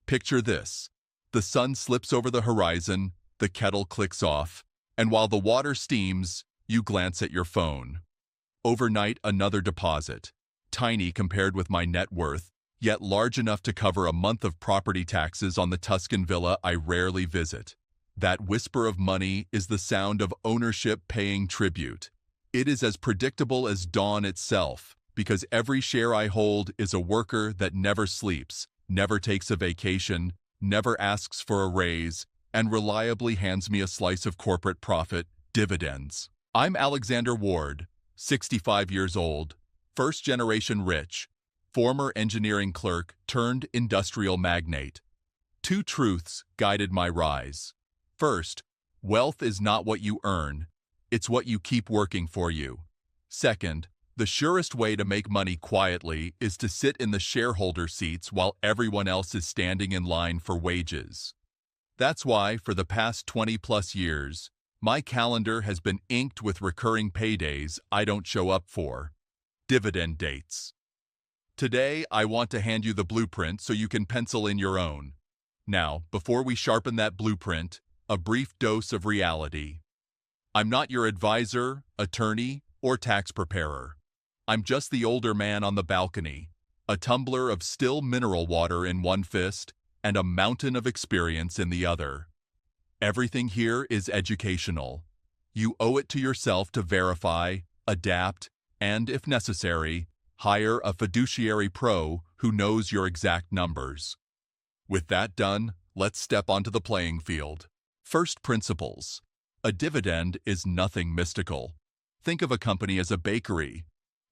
Picture this. The sun slips over the horizon, the kettle clicks off, and while the water steams, you glance at your phone. Overnight, another deposit. Tiny compared with my net worth, yet large enough to cover a month of property taxes on the Tuscan villa I rarely visit. That whisper of money is the sound of ownership paying tribute. It is as predictable as dawn itself, because every share I hold is a worker that never sleeps, never takes a vacation, never asks for a raise, and reliably hands me a slice of corporate profit, dividends. I'm Alexander Ward, 65 years old, first-generation rich, former engineering clerk turned industrial magnate. Two truths guided my rise. First, wealth is not what you earn, it's what you keep working for you. Second, the surest way to make money quietly is to sit in the shareholder seats while everyone else is standing in line for wages. That's why, for the past 20-plus years, my calendar has been inked with recurring paydays I don't show up for. Dividend dates. Today, I want to hand you the blueprint so you can pencil in your own. Now, before we sharpen that blueprint, a brief dose of reality. I'm not your advisor, attorney, or tax preparer. I'm just the older man on the balcony, a tumbler of still mineral water in one fist and a mountain of experience in the other. Everything here is educational. You owe it to yourself to verify, adapt, and, if necessary, hire a fiduciary pro who knows your exact numbers. With that done, let's step onto the playing field. First principles. A dividend is nothing mystical. Think of a company as a bakery.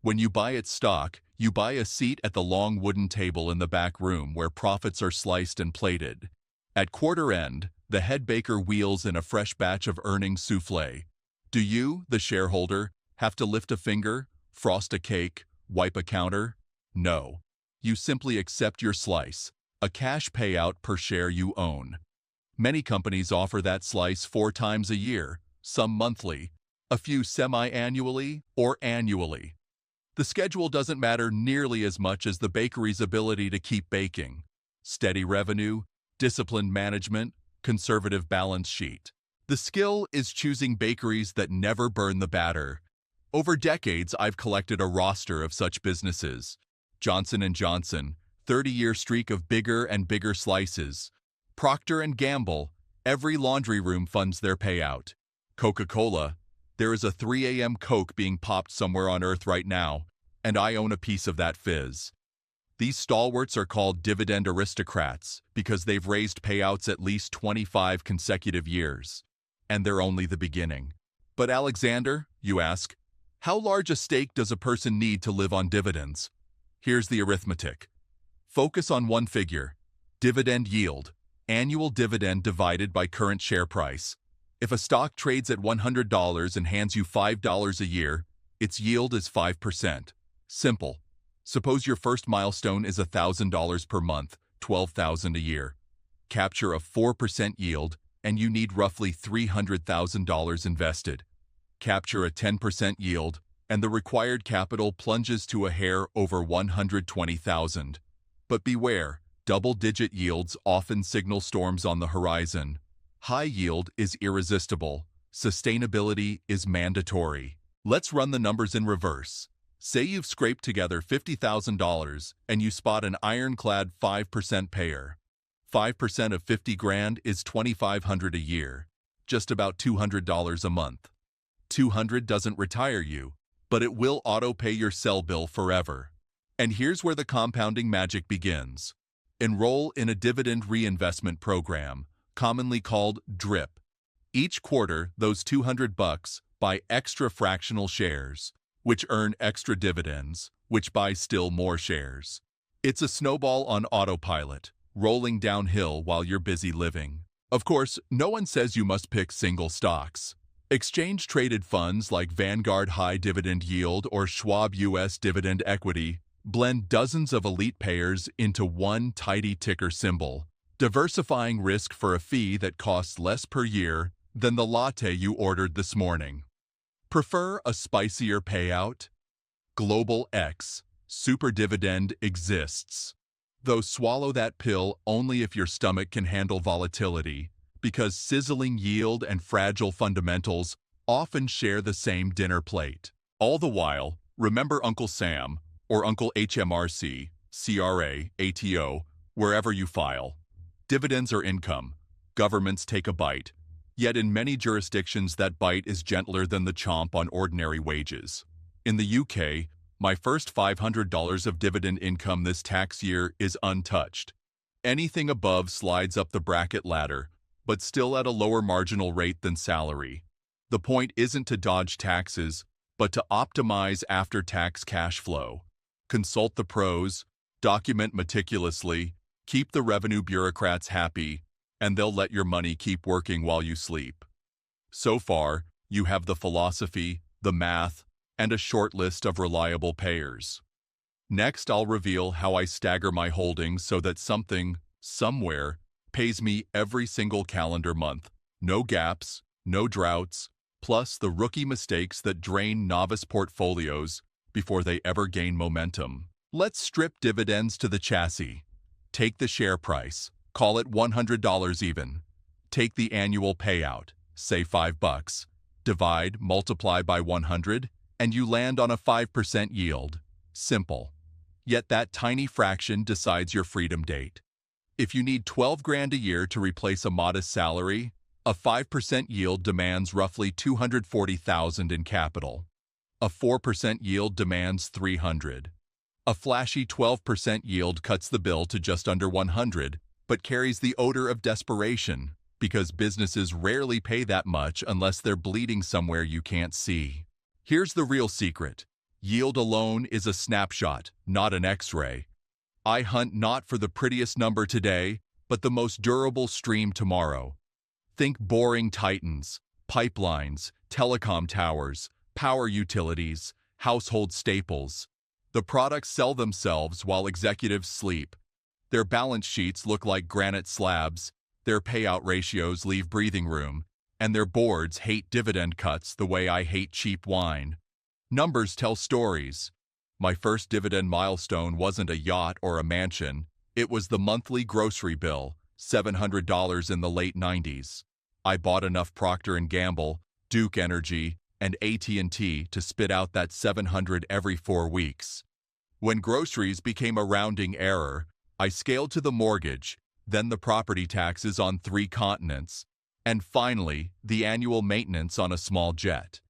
When you buy its stock, you buy a seat at the long wooden table in the back room where profits are sliced and plated. At quarter end, the head baker wheels in a fresh batch of earnings soufflé. Do you, the shareholder, have to lift a finger, frost a cake, wipe a counter? No. You simply accept your slice, a cash payout per share you own. Many companies offer that slice 4 times a year, some monthly, a few semi-annually or annually. The schedule doesn't matter nearly as much as the bakery's ability to keep baking. Steady revenue, disciplined management, conservative balance sheet. The skill is choosing bakeries that never burn the batter. Over decades, I've collected a roster of such businesses. Johnson & Johnson, 30-year streak of bigger and bigger slices. Procter & Gamble, every laundry room funds their payout. Coca-Cola, there is a 3 a.m. Coke being popped somewhere on Earth right now, and I own a piece of that fizz. These stalwarts are called dividend aristocrats because they've raised payouts at least 25 consecutive years. And they're only the beginning. But Alexander, you ask, how large a stake does a person need to live on dividends? Here's the arithmetic. Focus on one figure, dividend yield, annual dividend divided by current share price. If a stock trades at $100 and hands you $5 a year, its yield is 5%. Simple. Suppose your first milestone is $1,000 per month, $12,000 a year. Capture a 4% yield, and you need roughly $300,000 invested. Capture a 10% yield, and the required capital plunges to a hair over $120,000. But beware, double-digit yields often signal storms on the horizon. High yield is irresistible. Sustainability is mandatory. Let's run the numbers in reverse. Say you've scraped together $50,000 and you spot an ironclad 5% payer. 5% of 50 grand is $2,500 a year, just about $200 a month. 200 doesn't retire you, but it will auto-pay your cell bill forever. And here's where the compounding magic begins. Enroll in a dividend reinvestment program, commonly called DRIP. Each quarter, those $200 buy extra fractional shares, which earn extra dividends, which buy still more shares. It's a snowball on autopilot, rolling downhill while you're busy living. Of course, no one says you must pick single stocks. Exchange-traded funds like Vanguard High Dividend Yield or Schwab U.S. Dividend Equity blend dozens of elite payers into one tidy ticker symbol, diversifying risk for a fee that costs less per year than the latte you ordered this morning. Prefer a spicier payout? Global X, Super Dividend exists. Though swallow that pill only if your stomach can handle volatility, because sizzling yield and fragile fundamentals often share the same dinner plate. All the while, remember Uncle Sam, or Uncle HMRC, CRA, ATO, wherever you file. Dividends are income. Governments take a bite. Yet in many jurisdictions that bite is gentler than the chomp on ordinary wages. In the UK, my first $500 of dividend income this tax year is untouched. Anything above slides up the bracket ladder, but still at a lower marginal rate than salary. The point isn't to dodge taxes, but to optimize after-tax cash flow. Consult the pros, document meticulously, keep the revenue bureaucrats happy, and they'll let your money keep working while you sleep. So far, you have the philosophy, the math, and a short list of reliable payers. Next, I'll reveal how I stagger my holdings so that something, somewhere, pays me every single calendar month. No gaps, no droughts, plus the rookie mistakes that drain novice portfolios before they ever gain momentum. Let's strip dividends to the chassis. Take the share price, call it $100 even. Take the annual payout, say $5. Divide, multiply by 100, and you land on a 5% yield. Simple. Yet that tiny fraction decides your freedom date. If you need 12 grand a year to replace a modest salary, a 5% yield demands roughly $240,000 in capital. A 4% yield demands $300. A flashy 12% yield cuts the bill to just under $100, but carries the odor of desperation, because businesses rarely pay that much unless they're bleeding somewhere you can't see. Here's the real secret. Yield alone is a snapshot, not an X-ray. I hunt not for the prettiest number today, but the most durable stream tomorrow. Think boring titans, pipelines, telecom towers, power utilities, household staples. The products sell themselves while executives sleep. Their balance sheets look like granite slabs, their payout ratios leave breathing room, and their boards hate dividend cuts the way I hate cheap wine. Numbers tell stories. My first dividend milestone wasn't a yacht or a mansion. It was the monthly grocery bill, $700 in the late 90s. I bought enough Procter & Gamble, Duke Energy, and AT&T to spit out that $700 every 4 weeks. When groceries became a rounding error, I scaled to the mortgage, then the property taxes on 3 continents, and finally, the annual maintenance on a small jet.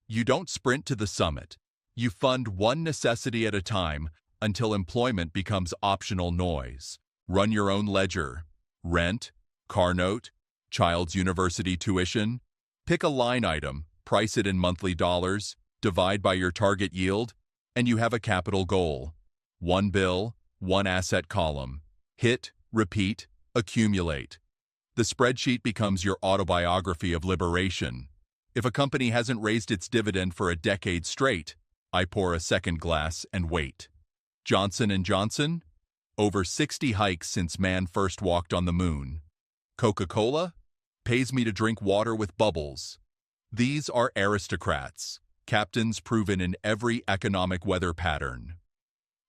You don't sprint to the summit. You fund one necessity at a time until employment becomes optional noise. Run your own ledger. Rent, car note, child's university tuition. Pick a line item, price it in monthly dollars, divide by your target yield, and you have a capital goal. One bill, one asset column. Hit, repeat, accumulate. The spreadsheet becomes your autobiography of liberation. If a company hasn't raised its dividend for a decade straight, I pour a second glass and wait. Johnson & Johnson? Over 60 hikes since man first walked on the moon. Coca-Cola? Pays me to drink water with bubbles. These are aristocrats, captains proven in every economic weather pattern.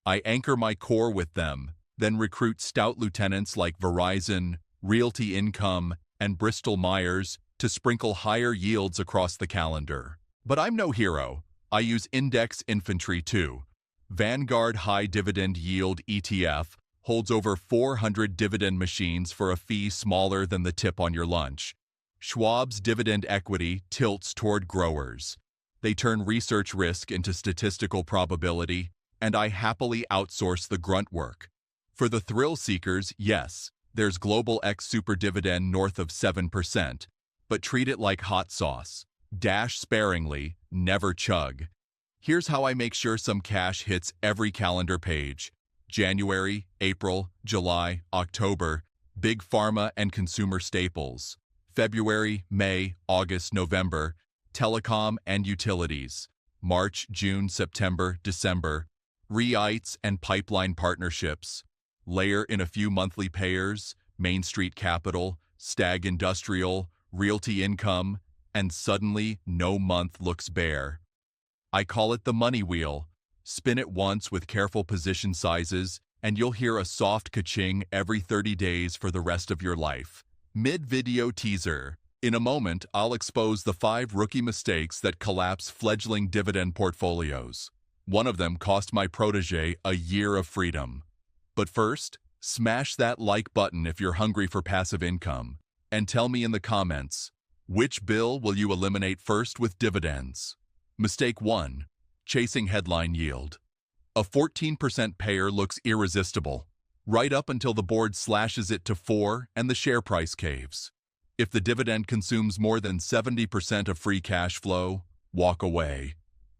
I anchor my core with them, then recruit stout lieutenants like Verizon, Realty Income, and Bristol-Myers to sprinkle higher yields across the calendar. But I'm no hero. I use index infantry too. Vanguard High Dividend Yield ETF holds over 400 dividend machines for a fee smaller than the tip on your lunch. Schwab's dividend equity tilts toward growers. They turn research risk into statistical probability, and I happily outsource the grunt work. For the thrill seekers, yes, there's Global X Super Dividend north of 7%, but treat it like hot sauce. Dash sparingly, never chug. Here's how I make sure some cash hits every calendar page. January, April, July, October, big pharma and consumer staples. February, May, August, November, telecom and utilities. March, June, September, December, REITs and pipeline partnerships. Layer in a few monthly payers, Main Street Capital, Stag Industrial, Realty Income, and suddenly no month looks bare. I call it the money wheel. Spin it once with careful position sizes, and you'll hear a soft ka-ching every 30 days for the rest of your life. Mid-video teaser. In a moment, I'll expose the 5 rookie mistakes that collapse fledgling dividend portfolios. One of them cost my protege a year of freedom. But first, smash that like button if you're hungry for passive income. And tell me in the comments, which bill will you eliminate first with dividends? Mistake 1. Chasing headline yield. A 14% payer looks irresistible, right up until the board slashes it to 4 and the share price caves. If the dividend consumes more than 70% of free cash flow, walk away.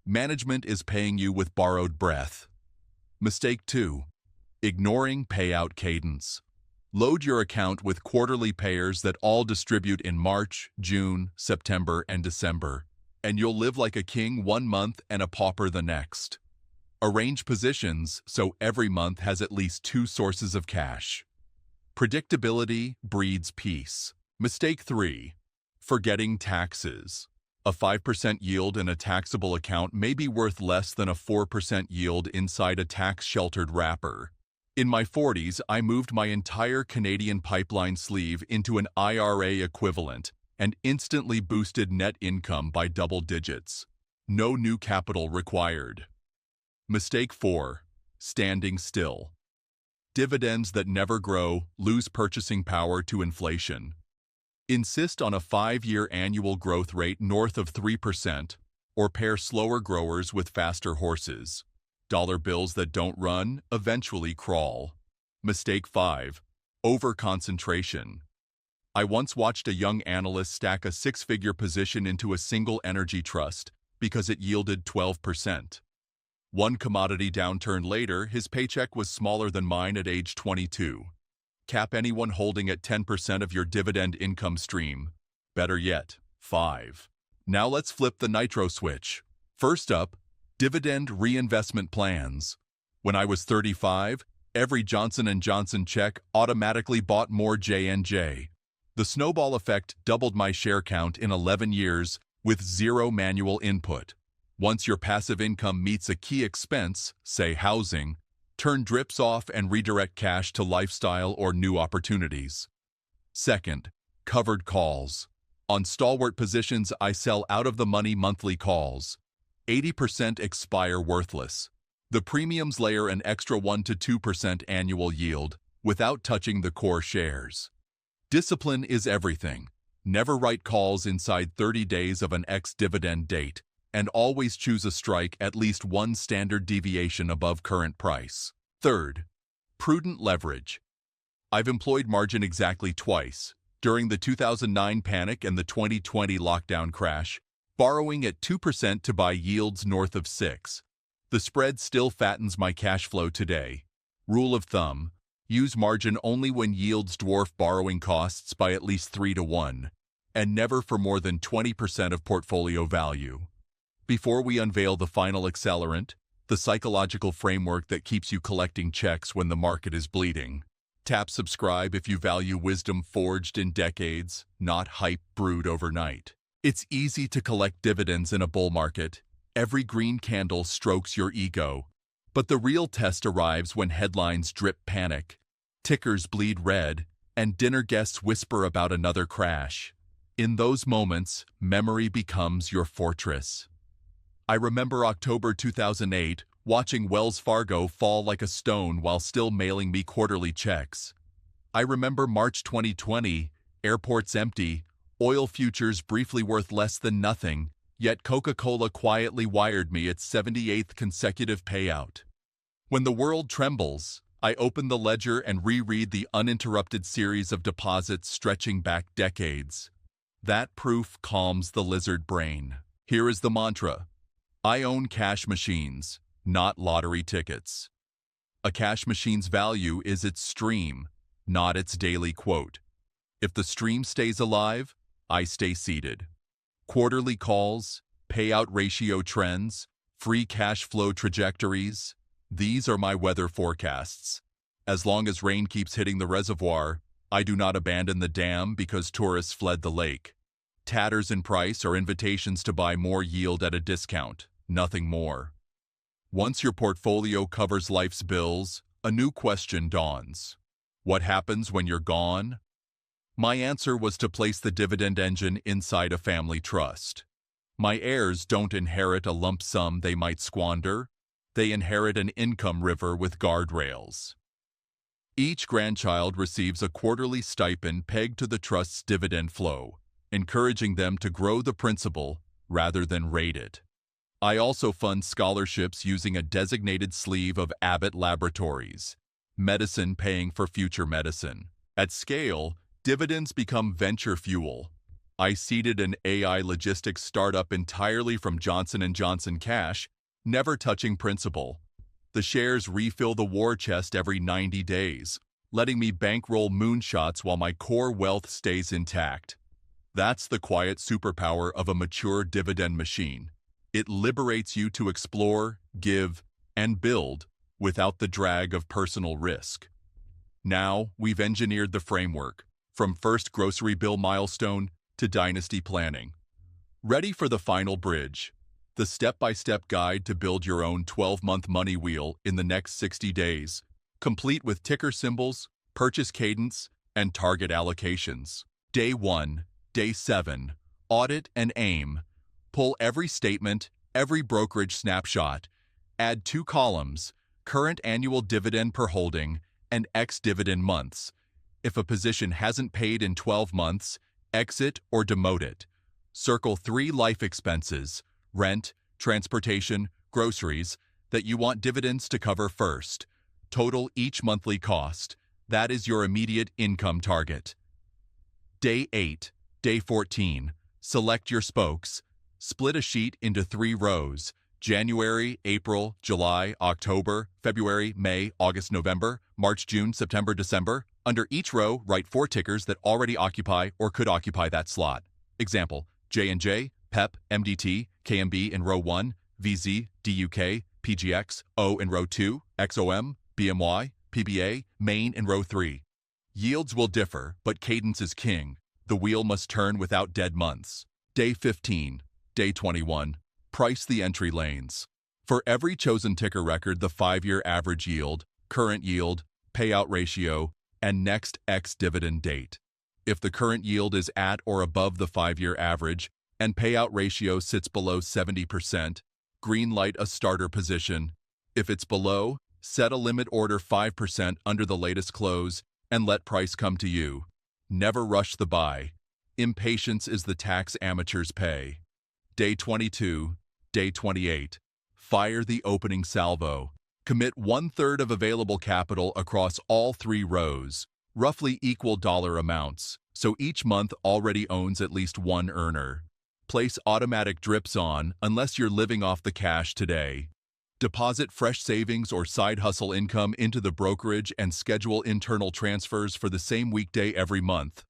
Management is paying you with borrowed breath. Mistake 2. Ignoring payout cadence. Load your account with quarterly payers that all distribute in March, June, September, and December, and you'll live like a king one month and a pauper the next. Arrange positions so every month has at least 2 sources of cash. Predictability breeds peace. Mistake 3. Forgetting taxes. A 5% yield in a taxable account may be worth less than a 4% yield inside a tax-sheltered wrapper. In my 40s, I moved my entire Canadian pipeline sleeve into an IRA equivalent and instantly boosted net income by double digits. No new capital required. Mistake 4. Standing still. Dividends that never grow lose purchasing power to inflation. Insist on a 5-year annual growth rate north of 3%, or pair slower growers with faster horses. Dollar bills that don't run eventually crawl. Mistake 5. Over-concentration. I once watched a young analyst stack a 6-figure position into a single energy trust because it yielded 12%. One commodity downturn later, his paycheck was smaller than mine at age 22. Cap anyone holding at 10% of your dividend income stream. Better yet, 5. Now let's flip the nitro switch. First up, dividend reinvestment plans. When I was 35, every Johnson & Johnson check automatically bought more J&J. The snowball effect doubled my share count in 11 years with zero manual input. Once your passive income meets a key expense, say housing, turn drips off and redirect cash to lifestyle or new opportunities. Second, covered calls. On stalwart positions, I sell out-of-the-money monthly calls. 80% expire worthless. The premiums layer an extra 1 to 2% annual yield without touching the core shares. Discipline is everything. Never write calls inside 30 days of an ex-dividend date, and always choose a strike at least 1 standard deviation above current price. Third, prudent leverage. I've employed margin exactly twice, during the 2009 panic and the 2020 lockdown crash, borrowing at 2% to buy yields north of 6. The spread still fattens my cash flow today. Rule of thumb, use margin only when yields dwarf borrowing costs by at least 3 to 1, and never for more than 20% of portfolio value. Before we unveil the final accelerant, the psychological framework that keeps you collecting checks when the market is bleeding. Tap subscribe if you value wisdom forged in decades, not hype brewed overnight. It's easy to collect dividends in a bull market. Every green candle strokes your ego. But the real test arrives when headlines drip panic, tickers bleed red, and dinner guests whisper about another crash. In those moments, memory becomes your fortress. I remember October 2008, watching Wells Fargo fall like a stone while still mailing me quarterly checks. I remember March 2020, airports empty, oil futures briefly worth less than nothing, yet Coca-Cola quietly wired me its 78th consecutive payout. When the world trembles, I open the ledger and reread the uninterrupted series of deposits stretching back decades. That proof calms the lizard brain. Here is the mantra. I own cash machines, not lottery tickets. A cash machine's value is its stream, not its daily quote. If the stream stays alive, I stay seated. Quarterly calls, payout ratio trends, free cash flow trajectories, these are my weather forecasts. As long as rain keeps hitting the reservoir, I do not abandon the dam because tourists fled the lake. Tatters in price are invitations to buy more yield at a discount, nothing more. Once your portfolio covers life's bills, A new question dawns. What happens when you're gone? My answer was to place the dividend engine inside a family trust. My heirs don't inherit a lump sum they might squander. They inherit an income river with guardrails. Each grandchild receives a quarterly stipend pegged to the trust's dividend flow, encouraging them to grow the principal rather than rate it. I also fund scholarships using a designated sleeve of Abbott Laboratories, medicine paying for future medicine. At scale, dividends become venture fuel. I seeded an AI logistics startup entirely from Johnson & Johnson cash, never touching principal. The shares refill the war chest every 90 days, letting me bankroll moonshots while my core wealth stays intact. That's the quiet superpower of a mature dividend machine. It liberates you to explore, give, and build without the drag of personal risk. Now, we've engineered the framework, from first grocery bill milestone to dynasty planning. Ready for the final bridge, the step-by-step guide to build your own 12-month money wheel in the next 60 days, complete with ticker symbols, purchase cadence, and target allocations. Day 1, Day 7, Audit and Aim. Pull every statement, every brokerage snapshot. Add 2 columns, current annual dividend per holding and ex-dividend months. If a position hasn't paid in 12 months, exit or demote it. Circle 3 life expenses, rent, transportation, groceries, that you want dividends to cover first. Total each monthly cost. That is your immediate income target. Day 8, Day 14. Select your spokes. Split a sheet into 3 rows: January, April, July, October, February, May, August, November, March, June, September, December. Under each row, write 4 tickers that already occupy or could occupy that slot. Example: J&J, PEP, MDT, KMB in row 1, VZ, DUK, PGX, O in row 2, XOM, BMY, PBA, Main in row 3. Yields will differ, but cadence is king. The wheel must turn without dead months. Day 15. Day 21. Price the entry lanes. For every chosen ticker record, the 5-year average yield, current yield, payout ratio, and next ex-dividend date. If the current yield is at or above the 5-year average and payout ratio sits below 70%, green light a starter position. If it's below, set a limit order 5% under the latest close and let price come to you. Never rush the buy. Impatience is the tax amateurs pay. Day 22, Day 28. Fire the opening salvo. Commit 1/3 of available capital across all 3 rows, roughly equal dollar amounts, so each month already owns at least 1 earner. Place automatic drips on unless you're living off the cash today. Deposit fresh savings or side hustle income into the brokerage and schedule internal transfers for the same weekday every month.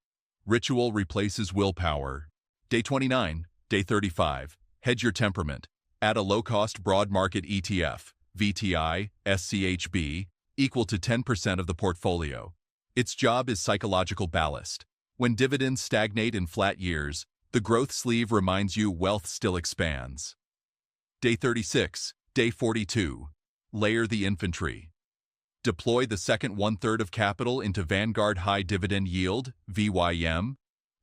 Ritual replaces willpower. Day 29. Day 35. Hedge your temperament. Add a low-cost broad market ETF, VTI, SCHB, equal to 10% of the portfolio. Its job is psychological ballast. When dividends stagnate in flat years, the growth sleeve reminds you wealth still expands. Day 36. Day 42. Layer the infantry. Deploy the second 1/3 of capital into Vanguard High Dividend Yield, VYM,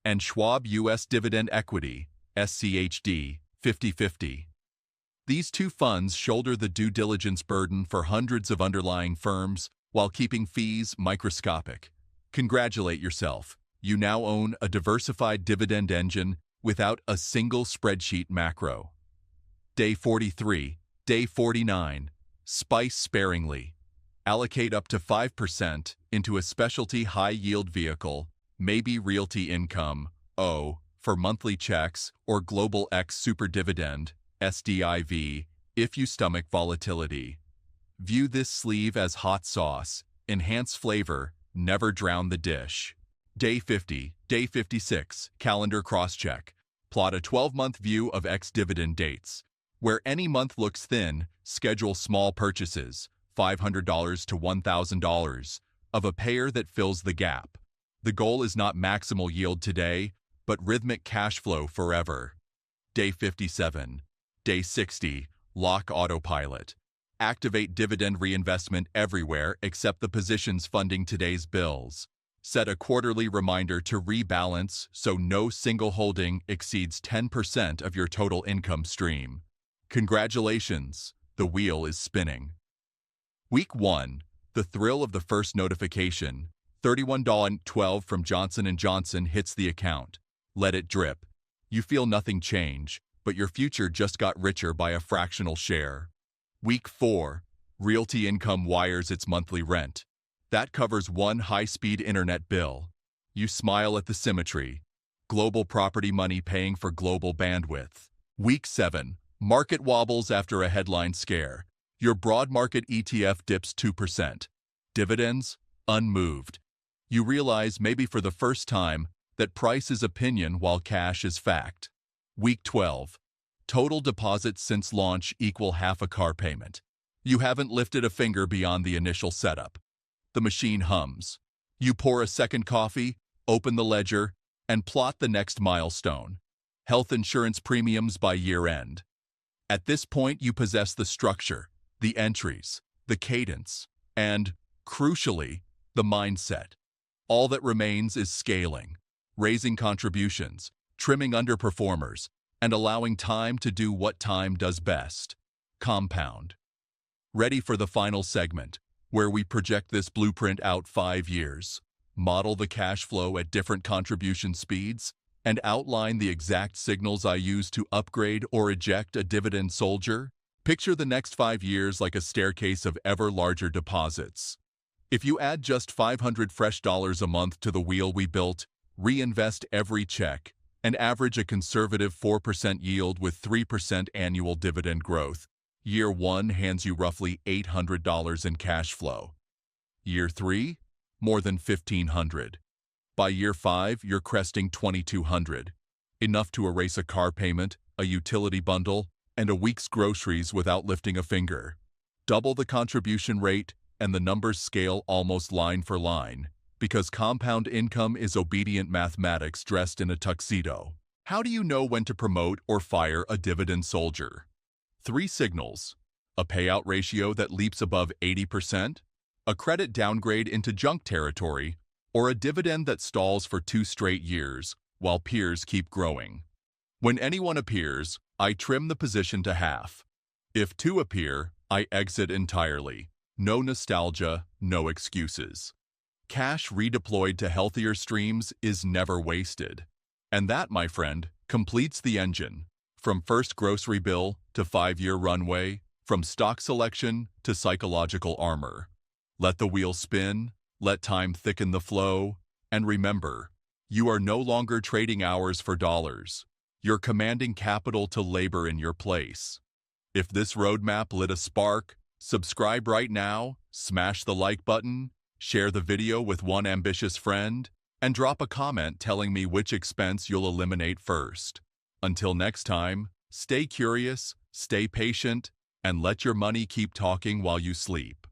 and Schwab U.S. Dividend Equity, SCHD, 50/50. These 2 funds shoulder the due diligence burden for hundreds of underlying firms while keeping fees microscopic. Congratulate yourself. You now own a diversified dividend engine without a single spreadsheet macro. Day 43. Day 49. Spice sparingly. Allocate up to 5% into a specialty high-yield vehicle, maybe Realty Income, O, for monthly checks, or Global X Super Dividend, SDIV, if you stomach volatility. View this sleeve as hot sauce. Enhance flavor, never drown the dish. Day 50, Day 56, Calendar Crosscheck. Plot a 12-month view of ex-dividend dates. Where any month looks thin, schedule small purchases, $500 to $1,000, of a pair that fills the gap. The goal is not maximal yield today, but rhythmic cash flow forever. Day 57. Day 60. Lock autopilot. Activate dividend reinvestment everywhere except the positions funding today's bills. Set a quarterly reminder to rebalance so no single holding exceeds 10% of your total income stream. Congratulations, the wheel is spinning. Week 1, the thrill of the first notification, $31.12 from Johnson & Johnson hits the account. Let it drip. You feel nothing change, but your future just got richer by a fractional share. Week 4, Realty Income wires its monthly rent. That covers one high-speed internet bill. You smile at the symmetry. Global property money paying for global bandwidth. Week 7, market wobbles after a headline scare. Your broad market ETF dips 2%. Dividends? Unmoved. You realize, maybe for the first time, that price is opinion while cash is fact. Week 12. Total deposits since launch equal half a car payment. You haven't lifted a finger beyond the initial setup. The machine hums. You pour a second coffee, open the ledger, and plot the next milestone. Health insurance premiums by year-end. At this point, you possess the structure, the entries, the cadence, and, crucially, the mindset. All that remains is scaling, raising contributions, trimming underperformers, and allowing time to do what time does best: compound. Ready for the final segment, where we project this blueprint out 5 years, model the cash flow at different contribution speeds, and outline the exact signals I use to upgrade or eject a dividend soldier? Picture the next 5 years like a staircase of ever larger deposits. If you add just $500 fresh a month to the wheel we built, reinvest every check, and average a conservative 4% yield with 3% annual dividend growth, Year 1 hands you roughly $800 in cash flow. Year 3, more than $1,500. By year 5, you're cresting $2,200. Enough to erase a car payment, a utility bundle, and a week's groceries without lifting a finger. Double the contribution rate, and the numbers scale almost line for line, because compound income is obedient mathematics dressed in a tuxedo. How do you know when to promote or fire a dividend soldier? 3 signals: a payout ratio that leaps above 80%, a credit downgrade into junk territory, or a dividend that stalls for 2 straight years while peers keep growing. When anyone appears, I trim the position to half. If 2 appear, I exit entirely. No nostalgia, no excuses. Cash redeployed to healthier streams is never wasted. And that, my friend, completes the engine. From first grocery bill to 5-year runway, from stock selection to psychological armor. Let the wheel spin, let time thicken the flow, and remember, you are no longer trading hours for dollars. You're commanding capital to labor in your place. If this roadmap lit a spark, subscribe right now, smash the like button, share the video with one ambitious friend, and drop a comment telling me which expense you'll eliminate first. Until next time, stay curious, stay patient, and let your money keep talking while you sleep.